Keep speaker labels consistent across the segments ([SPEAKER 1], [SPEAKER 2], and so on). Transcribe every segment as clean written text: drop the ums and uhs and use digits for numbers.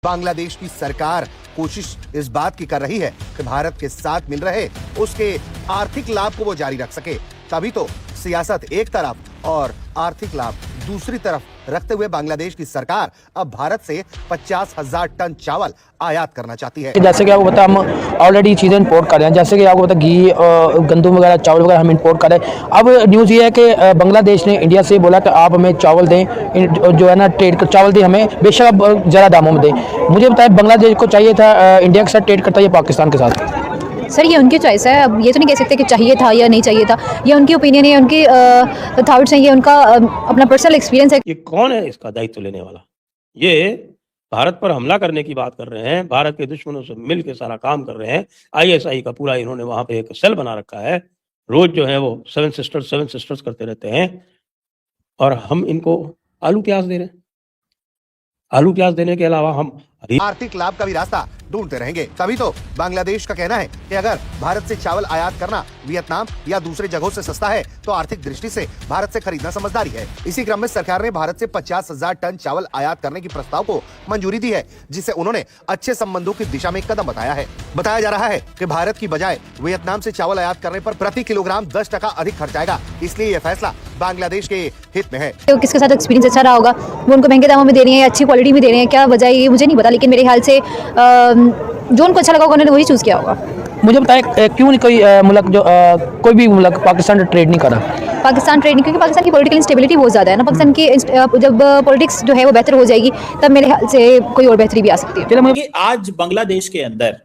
[SPEAKER 1] बांग्लादेश की सरकार कोशिश इस बात की कर रही है कि भारत के साथ मिल रहे उसके आर्थिक लाभ को वो जारी रख सके। तभी तो सियासत एक तरफ और आर्थिक लाभ दूसरी तरफ रखते हुए बांग्लादेश की सरकार अब भारत से 50,000 टन चावल आयात करना चाहती है।
[SPEAKER 2] जैसे कि आपको पता हम ऑलरेडी चीज़ें इंपोर्ट कर रहे हैं, जैसे कि आपको पता घी, गंदम वगैरह, चावल वगैरह हम इंपोर्ट कर रहे हैं। अब न्यूज़ ये है कि बांग्लादेश ने इंडिया से बोला कि आप हमें चावल दें, जो है ना ट्रेड चावल दें हमें, बेशक आप ज़्यादा दामों में दें। मुझे बताएं, बांग्लादेश को चाहिए था इंडिया के साथ ट्रेड करता है या पाकिस्तान के साथ?
[SPEAKER 3] सर ये उनकी चॉइस है। अब ये तो नहीं कह सकते कि चाहिए था या नहीं चाहिए था, ये उनकी ओपिनियन है, उनकी थॉट्स हैं, ये उनका अपना पर्सनल एक्सपीरियंस है।
[SPEAKER 4] ये कौन है इसका दायित्व लेने वाला? ये भारत पर हमला करने की बात कर रहे हैं, भारत के दुश्मनों से मिल के सारा काम कर रहे हैं। आईएसआई का पूरा इन्होंने वहां पे एक सेल बना रखा है, रोज जो है वो सेवन सिस्टर्स करते रहते हैं, और हम इनको आलू प्याज दे रहे हैं। आलू प्याज देने के अलावा हम
[SPEAKER 1] आर्थिक लाभ का भी रास्ता ढूंढते रहेंगे। तभी तो बांग्लादेश का कहना है कि अगर भारत से चावल आयात करना वियतनाम या दूसरे जगहों से सस्ता है तो आर्थिक दृष्टि से भारत से खरीदना समझदारी है। इसी क्रम में सरकार ने भारत से 50,000 टन चावल आयात करने की प्रस्ताव को मंजूरी दी है, जिसे उन्होंने अच्छे संबंधों की दिशा में एक कदम बताया है। बताया जा रहा है कि भारत की बजाय वियतनाम से चावल आयात करने पर प्रति किलोग्राम 10% अधिक खर्च आएगा, इसलिए यह फैसला बांग्लादेश के हित में है।
[SPEAKER 3] तो किसके साथ एक्सपीरियंस अच्छा रहा होगा, वो उनको महंगे दामों में दे रही है या अच्छी क्वालिटी में दे रहे हैं, क्या वजह है ये मुझे नहीं पता, लेकिन मेरे ख्याल से जो उनको अच्छा लगा होगा उन्होंने वही चूज किया होगा।
[SPEAKER 2] मुझे बताएं, क्यों नहीं कोई मुल्क जो कोई भी मुल्क पाकिस्तान से ट्रेड नहीं करा?
[SPEAKER 3] पाकिस्तान ट्रेड नहीं, क्योंकि पाकिस्तान की पॉलिटिकल इंस्टेबिलिटी बहुत ज़्यादा है ना। पाकिस्तान की जब पॉलिटिक्स जो है वो बेहतर हो जाएगी तब मेरे ख्याल से कोई और बेहतरी भी आ सकती है।
[SPEAKER 5] कि आज बांग्लादेश के अंदर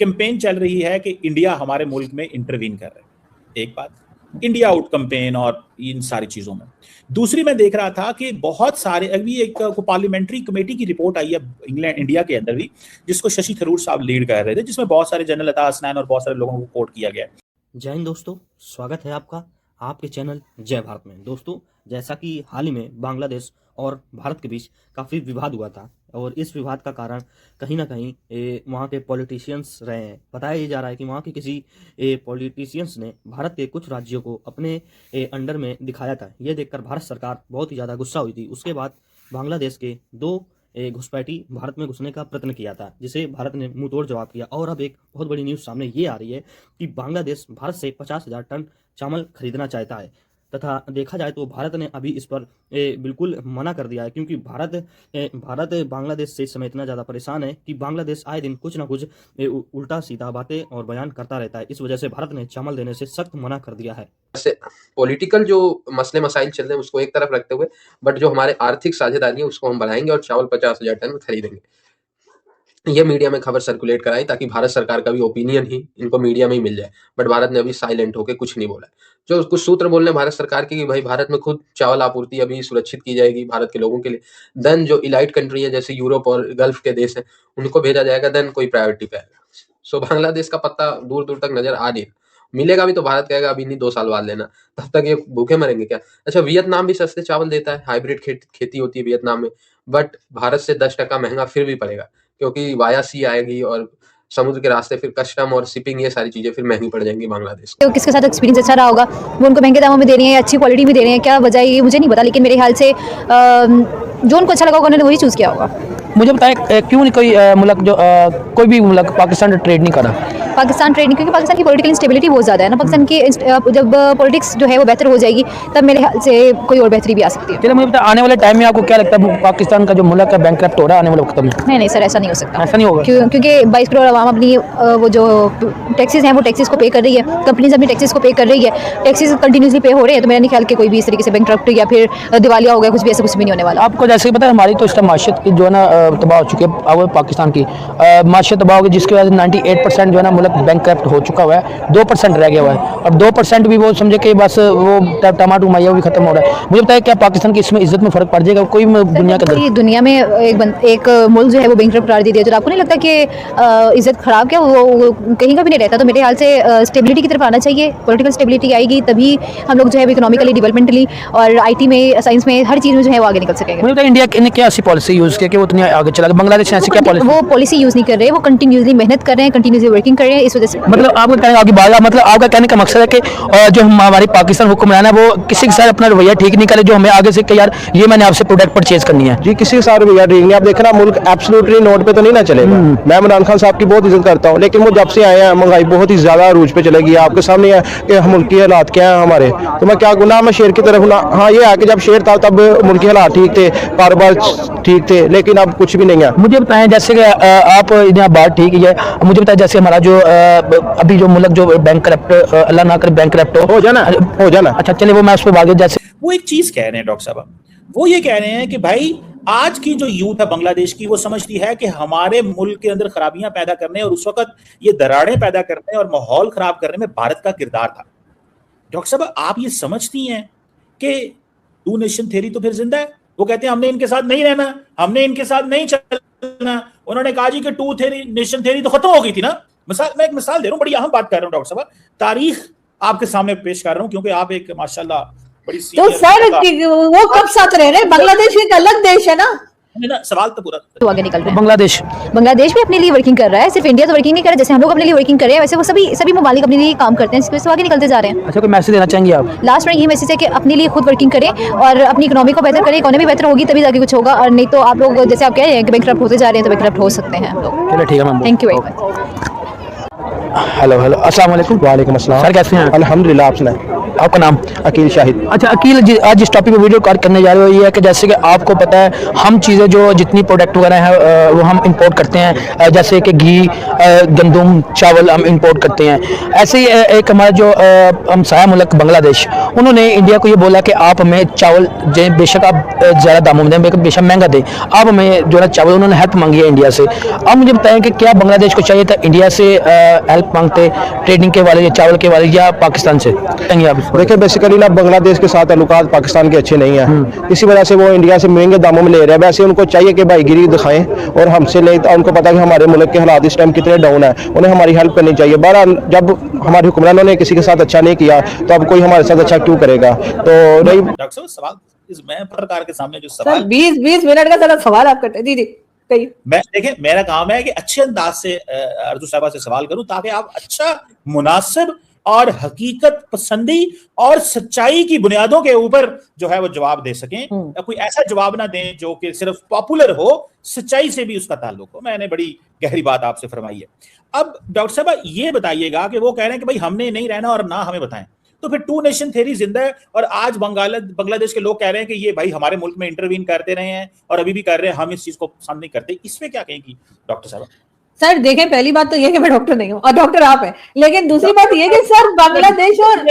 [SPEAKER 5] कैंपेन चल रही है कि इंडिया हमारे मुल्क में इंटरवीन कर रहा है। एक बात, इंडिया आउट कैंपेन और इन सारी चीजों में। दूसरी, मैं देख रहा था कि बहुत सारे, अभी एक पार्लियामेंट्री कमेटी की रिपोर्ट आई है इंग्लैंड इंडिया के अंदर भी, जिसको शशि थरूर साहब लीड कर रहे थे, जिसमें बहुत सारे जनरल अता हसनैन और बहुत सारे लोगों को कोट किया गया।
[SPEAKER 6] जय हिंद दोस्तों, स्वागत है आपका आपके चैनल जय भारत में। दोस्तों, जैसा कि हाल ही में बांग्लादेश और भारत के बीच काफ़ी विवाद हुआ था, और इस विवाद का कारण कहीं ना कहीं वहाँ के पॉलिटिशियंस रहे हैं। बताया ये जा रहा है कि वहाँ के किसी पॉलिटिशियंस ने भारत के कुछ राज्यों को अपने अंडर में दिखाया था। ये देखकर भारत सरकार बहुत ही ज़्यादा गुस्सा हुई थी। उसके बाद बांग्लादेश के दो घुसपैठी भारत में घुसने का प्रयत्न किया था, जिसे भारत ने मुंह तोड़ जवाब दिया। और अब एक बहुत बड़ी न्यूज़ सामने ये आ रही है कि बांग्लादेश भारत से 50,000 टन चावल खरीदना चाहता है, तथा देखा जाए तो भारत ने अभी इस पर बिल्कुल मना कर दिया है, क्योंकि भारत बांग्लादेश से इस समय इतना ज़्यादा परेशान है कि बांग्लादेश आए दिन कुछ ना कुछ उल्टा सीधा बातें और बयान करता रहता है। इस वजह से भारत ने चावल देने से सख्त मना कर दिया है।
[SPEAKER 7] पॉलिटिकल जो मसले मसाइल चल रहे हैं उसको एक तरफ रखते हुए, बट जो हमारे आर्थिक साझेदारी है उसको हम बढ़ाएंगे और चावल 50,000 टन खरीदेंगे। ये मीडिया में खबर सर्कुलेट कराई ताकि भारत सरकार का भी ओपिनियन ही इनको मीडिया में ही मिल जाए, बट भारत ने अभी साइलेंट होकर कुछ नहीं बोला। जो कुछ सूत्र बोल रहे हैं भारत सरकार के कि भाई भारत में खुद चावल आपूर्ति अभी सुरक्षित की जाएगी भारत के लोगों के लिए, देन जो इलाइट कंट्री है जैसे यूरोप और गल्फ के देश हैं उनको भेजा जाएगा, देन कोई प्रायोरिटी पे आएगा। सो बांग्लादेश का पत्ता दूर दूर तक नजर आ नहीं, मिलेगा भी तो भारत कहेगा अभी नहीं, 2 साल बाद लेना, तब तक ये भूखे मरेंगे क्या? अच्छा, वियतनाम भी सस्ते चावल देता है, हाइब्रिड खेती होती है वियतनाम में, बट भारत से 10% महंगा फिर भी पड़ेगा, क्योंकि वाया सी आएगी और समुद्र के रास्ते फिर कस्टम और शिपिंग, ये सारी चीजें फिर महंगी पड़ जाएंगी बांग्लादेश।
[SPEAKER 3] तो किसके साथ एक्सपीरियंस अच्छा रहा होगा, वो उनको महंगे दामों में दे रही है या अच्छी क्वालिटी में दे रहे हैं, क्या वजह है ये मुझे नहीं पता, लेकिन मेरे ख्याल से जो उनको अच्छा लगा होगा उन्होंने वही चूज किया होगा।
[SPEAKER 2] मुझे बताएं, क्यों नहीं कोई मुल्क जो कोई भी मुल्क पाकिस्तान से ट्रेड नहीं करा?
[SPEAKER 3] पाकिस्तान ट्रेड नहीं, क्योंकि पाकिस्तान की पॉलिटिकल इंस्टेबिलिटी बहुत ज़्यादा है ना। पाकिस्तान की जब पॉलिटिक्स जो है वो बेहतर हो जाएगी तब मेरे ख्याल से कोई और बेहतरी भी आ सकती है।
[SPEAKER 2] चलिए, मुझे बताएं, आने वाले टाइम में आपको क्या लगता है पाकिस्तान का जो मुल्क है बैंकक्रप्ट हो रहा है आने वाले वक्त में?
[SPEAKER 3] नहीं सर, ऐसा नहीं हो सकता।
[SPEAKER 2] ऐसा नहीं होगा
[SPEAKER 3] क्योंकि 22 करोड़ आवाम अपनी वो जो टैक्सेस हैं वो टैक्सेस को पे कर रही है, कंपनीज अपनी टैक्सेस को पे कर रही है, टैक्सेस कंटिन्यूसली पे हो रहे हैं, तो मेरा नहीं ख्याल कि कोई भी इस तरीके से बैंकक्रप्ट या फिर दिवालिया हो गया, कुछ भी ऐसा कुछ भी नहीं होने वाला।
[SPEAKER 2] आपको जैसे पता है हमारी तो इस टाइम माशियत की जो है ना तबाह हो चुकी है, अब पाकिस्तान की माशियत तबाह होगी, जिसकी वजह से 98% जो है ना मुल्क बैंकक्रप्ट हो चुका हुआ है, 2% रह गया हुआ है, और 2% भी वो समझे कि बस वो टमाटो माया भी खत्म हो रहा है। मुझे बताया, क्या पाकिस्तान की इसमें इज्जत में फर्क पड़ जाएगा कोई दुनिया के अंदर?
[SPEAKER 3] दुनिया में एक मुल्क जो है वो बैंकक्रप्ट करार दे दिया, तो आपको नहीं लगता कि इज्जत खराब क्या वो कहीं का भी नहीं रहता? तो मेरे ख्याल से स्टेबिलिटी की तरफ आना चाहिए, पॉलिटिकल स्टेबिलिटी आएगी तभी हम लोग जो है इकोनॉमिकली, डेवलपमेंटली और IT में, साइंस में, हर चीज़ में जो है वो आगे निकल सकेंगे।
[SPEAKER 2] मुझे बताया, इंडिया ने क्या ऐसी पॉलिसी यूज़ की कि वो इतनी आगे चला गया? बांग्लादेश ने ऐसी क्या पॉलिसी?
[SPEAKER 3] वो पॉलिसी यूज़ नहीं कर रहे, वो कंटिन्यूसली मेहनत कर रहे हैं, कंटिन्यूसली वर्किंग कर रहे हैं इस वजह से।
[SPEAKER 2] मतलब आपका कहने आपकी बात मतलब आपका कहने का मकसद है कि जो हमारी पाकिस्तान हुक्मरान है वो किसी के साथ अपना रवैया ठीक नहीं करे, जो हमें आगे से कि यार ये मैंने आपसे प्रोडक्ट परचेज करनी है।
[SPEAKER 8] जी किसी के साथ रवैया ठीक नहीं। आप देखना मुल्क एब्सोल्युटली नोट पे तो नहीं ना चलेगा। मैं इमरान खान साहब की बहुत इज्जत करता हूँ, लेकिन वो जब से आए हैं महंगाई बहुत ही ज्यादा अरूज पे चलेगी। आपके सामने है कि मुल्क के हालात क्या है हमारे, तो मैं क्या गुना मैं शेर की तरफ ना। हाँ ये है कि जब शेर था तब मुल्क के हालात ठीक थे, कारोबार ठीक थे, लेकिन अब कुछ भी नहीं है।
[SPEAKER 2] मुझे बताएं जैसे कि आप यहाँ बात ठीक है, मुझे बताएं जैसे हमारा जो अभी जो मुल्क जो बैंक करप्ट, अल्लाह ना करे बैंक करप्ट
[SPEAKER 8] हो जाना।
[SPEAKER 2] अच्छा चलिए वो मैं उस पर बात जैसे
[SPEAKER 5] वो एक चीज कह रहे हैं डॉक्टर साहब, वो ये कह रहे हैं कि भाई आज की जो यूथ है बांग्लादेश की, वो समझती है कि हमारे मुल्क के अंदर खराबियां पैदा करने और उस वक्त ये दरारें पैदा करने और माहौल खराब करने में भारत का किरदार था। डॉक्टर साहब आप ये समझती हैं कि टू नेशन थ्योरी तो फिर जिंदा है? वो कहते हैं हमने इनके साथ नहीं रहना, हमने इनके साथ नहीं चलना। उन्होंने कहा जी कि टू नेशन थ्योरी तो खत्म हो गई थी ना। मैं एक मिसाल दे रहा हूँ, बड़ी अहम बात कर रहा हूँ डॉक्टर साहब, तारीख आपके सामने पेश कर रहा हूँ क्योंकि आप एक माशाल्लाह बड़ी
[SPEAKER 9] तो सर वो कब साथ रह रहे हैं? बांग्लादेश एक अलग देश है ना।
[SPEAKER 5] सवाल तो पूरा
[SPEAKER 3] तो आगे निकल रहे हैं।
[SPEAKER 2] बांग्लादेश
[SPEAKER 3] भी अपने लिए वर्किंग कर रहा है, सिर्फ इंडिया तो वर्किंग नहीं कर रहा। जैसे हम लोग अपने लिए वर्किंग कर रहे हैं, वैसे वो सभी ममालिक अपने लिए काम करते हैं, इसके आगे निकलते जा रहे हैं।
[SPEAKER 2] अच्छा कोई मैसेज देना चाहेंगे आप?
[SPEAKER 3] लास्ट में ये मैसेज है कि अपने लिए खुद वर्किंग करें और अपनी इकोनॉमी को बेहतर करें। इकोनॉमी बेहतर होगी तभी जाके कुछ होगा, और नहीं तो आप लोग जैसे आप कह रहे हैं कि बैंकरप्ट होते जा रहे हैं, तो बैंकरप्ट हो सकते हैं हम लोग।
[SPEAKER 2] चलो ठीक है ma'am,
[SPEAKER 3] thank you very much.
[SPEAKER 2] Hello अस्सलाम वालेकुम।
[SPEAKER 8] वालेकुम अस्सलाम
[SPEAKER 2] सर कैसे हैं?
[SPEAKER 8] अल्हम्दुलिल्लाह। आप सुनाएं?
[SPEAKER 2] आपका नाम?
[SPEAKER 8] अकील शाहिद।
[SPEAKER 2] अच्छा अकील जी, आज जिस टॉपिक पे वीडियो कॉल करने जा रहे हो ये है कि जैसे कि आपको पता है हम चीज़ें जो जितनी प्रोडक्ट वगैरह है वो हम इंपोर्ट करते हैं, जैसे कि घी, गंदम, चावल हम इंपोर्ट करते हैं। ऐसे ही एक हमारा जो हमसाया मुल्क बांग्लादेश, उन्होंने इंडिया को ये बोला कि आप हमें चावल बेशक आप ज़्यादा दामों में दें, बेशक महंगा दें, आप हमें जो है चावल, उन्होंने हेल्प मांगी है इंडिया से। अब मुझे बताएं कि क्या बांग्लादेश को चाहिए था इंडिया से हेल्प मांगते ट्रेडिंग के वाले या चावल के वाले, या पाकिस्तान से?
[SPEAKER 8] देखिए बेसिकली ना बांग्लादेश के साथ ताल्लुकात पाकिस्तान के अच्छे नहीं हैं, इसी वजह से वो इंडिया से महंगे दामों में ले रहे हैं। वैसे उनको चाहिए कि भाईगिरी दिखाएं और हमसे ले, तो उनको पता है कि हमारे मुल्क के हालात इस टाइम कितने डाउन है, उन्हें हमारी हेल्प करनी चाहिए। बहरहाल जब हमारे हुक्मरानों ने किसी के साथ अच्छा नहीं किया तो अब कोई हमारे साथ अच्छा क्यों करेगा? तो नहीं
[SPEAKER 5] डॉक्टर साहब सवाल मैं पत्रकार के सामने जो सवाल
[SPEAKER 9] 20 मिनट का सारा सवाल आप करते हैं। जी
[SPEAKER 5] मैं देखें, मेरा काम है कि अच्छे अंदाज से अर्जुन साहबा से सवाल करूं ताकि आप अच्छा, मुनासिब और हकीकत पसंदी और सच्चाई की बुनियादों के ऊपर जो है वो जवाब दे सकें। कोई ऐसा जवाब ना दें जो कि सिर्फ पॉपुलर हो, सच्चाई से भी उसका ताल्लुक हो। मैंने बड़ी गहरी बात आपसे फरमाई है। अब डॉक्टर साहब ये बताइएगा कि वो कह रहे हैं कि भाई हमने नहीं रहना और ना हमें बताएं, तो फिर टू नेशन थ्योरी जिंदा है और आज बांग्लादेश के लोग कह रहे हैं कि ये भाई हमारे मुल्क में इंटरवीन करते रहे हैं और अभी भी कर रहे हैं, हम इस चीज को पसंद नहीं करते। इसमें क्या कहेंगी डॉक्टर साहब?
[SPEAKER 9] सर देखें, पहली बात तो ये कि मैं डॉक्टर नहीं हूँ और डॉक्टर आप हैं, लेकिन दूसरी बात ये कि सर बांग्लादेश और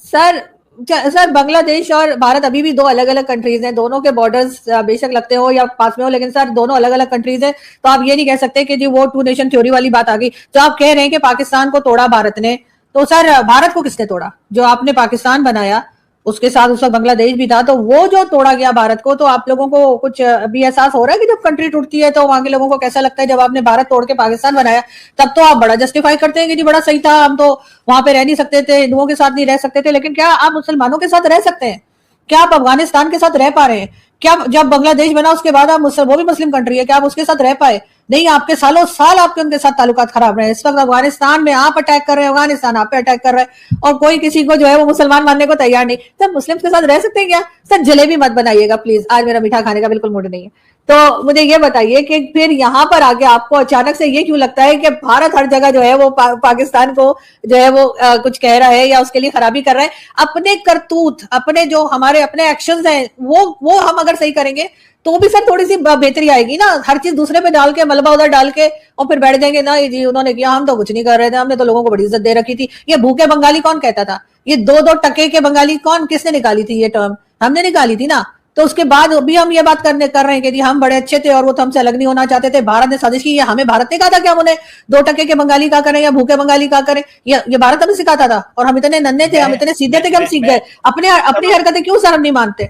[SPEAKER 9] सर बांग्लादेश और भारत अभी भी दो अलग अलग कंट्रीज हैं। दोनों के बॉर्डर्स बेशक लगते हो या पास में हो, लेकिन सर दोनों अलग अलग कंट्रीज हैं। तो आप ये नहीं कह सकते कि जी वो टू नेशन थ्योरी वाली बात आ गई। तो आप कह रहे हैं कि पाकिस्तान को तोड़ा भारत ने, तो सर भारत को किसने तोड़ा? जो आपने पाकिस्तान बनाया उसके साथ उस वक्त बांग्लादेश भी था, तो वो जो तोड़ा गया भारत को, तो आप लोगों को कुछ अभी एहसास हो रहा है कि जब कंट्री टूटती है तो वहां के लोगों को कैसा लगता है? जब आपने भारत तोड़ के पाकिस्तान बनाया तब तो आप बड़ा जस्टिफाई करते हैं कि जी बड़ा सही था, हम तो वहां पे रह नहीं सकते थे, हिंदुओं के साथ नहीं रह सकते थे। लेकिन क्या आप मुसलमानों के साथ रह सकते हैं? क्या आप अफगानिस्तान के साथ रह पा रहे हैं? क्या जब बांग्लादेश बना उसके बाद आप वो भी मुस्लिम कंट्री है, क्या आप उसके साथ रह पाए? नहीं, आपके सालों साल आपके उनके साथ ताल्लुकात खराब रहे। इस वक्त अफगानिस्तान में आप अटैक कर रहे हैं, अफगानिस्तान आप पे अटैक कर रहा है और कोई किसी को जो है वो मुसलमान मानने को तैयार नहीं। सर मुस्लिम के साथ रह सकते हैं क्या? सर जलेबी मत बनाइएगा प्लीज, आज मेरा मीठा खाने का बिल्कुल मूड नहीं है। तो मुझे ये बताइए कि फिर यहाँ पर आके आपको अचानक से ये क्यों लगता है कि भारत हर जगह जो है वो पाकिस्तान को जो है वो कुछ कह रहा है या उसके लिए खराबी कर रहा है? अपने करतूत, अपने जो हमारे अपने एक्शंस हैं वो हम अगर सही करेंगे तो भी सर थोड़ी सी बेहतरी आएगी ना। हर चीज दूसरे पे डाल के, मलबा उधर डाल के और फिर बैठ जाएंगे ना जी उन्होंने किया, हम तो कुछ नहीं कर रहे थे, हमने तो लोगों को बड़ी इज्जत दे रखी थी। ये भूखे बंगाली कौन कहता था? ये 2-2 टके के बंगाली किसने निकाली थी? ये टर्म हमने निकाली थी ना। तो उसके बाद भी हम ये बात कर रहे हैं कि जी हम बड़े अच्छे थे और वो तो हमसे अलग नहीं होना चाहते थे। भारत ने साजिश की, हमें भारत ने कहा था कि हम उन्हें 2 टके के बंगाली का करें या भूखे बंगाली का करें? ये भारत हमें सिखाता था और हम इतने नन्हे थे, हम इतने सीधे थे कि हम सीख गए। अपनी हरकतें क्यों सर हम नहीं मानते?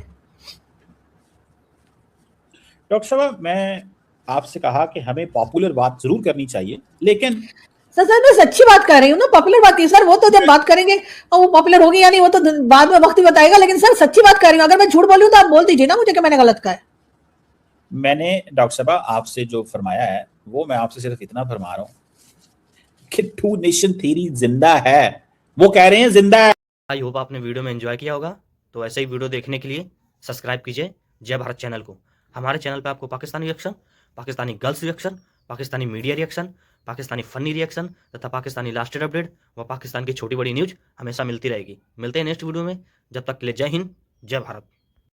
[SPEAKER 5] डॉक्टर साहब मैं आपसे कहा कि हमें पॉपुलर बात जरूर करनी चाहिए, लेकिन
[SPEAKER 9] सर मैं सच्ची बात कर रही हूँ ना, पॉपुलर बात की। सर वो तो जब बात करेंगे और वो पॉपुलर होगी या नहीं वो तो बाद में वक्त ही बताएगा, लेकिन सर सच्ची बात कर रही हूँ। अगर मैं झूठ बोलूँ तो आप बोल दीजिए ना मुझे कि मैंने गलत कहा है।
[SPEAKER 5] मैंने डॉक्टर साहब आपसे जो फरमाया है वो मैं आपसे सिर्फ इतना फरमा रहा हूँ कि टू नेशन थ्योरी जिंदा है, वो कह रहे हैं जिंदा है।
[SPEAKER 6] आई होप आपने वीडियो में एंजॉय किया होगा। तो ऐसे ही वीडियो देखने के लिए सब्सक्राइब कीजिए जय भारत चैनल को। हमारे चैनल पे आपको Pakistani reaction, Pakistani girls reaction, Pakistani media reaction, Pakistani funny reaction तथा पाकिस्तानी लास्टेड अपडेट व पाकिस्तान की छोटी बड़ी न्यूज हमेशा मिलती रहेगी। मिलते हैं नेक्स्ट वीडियो में, जब तक के लिए जय हिंद, जय भारत।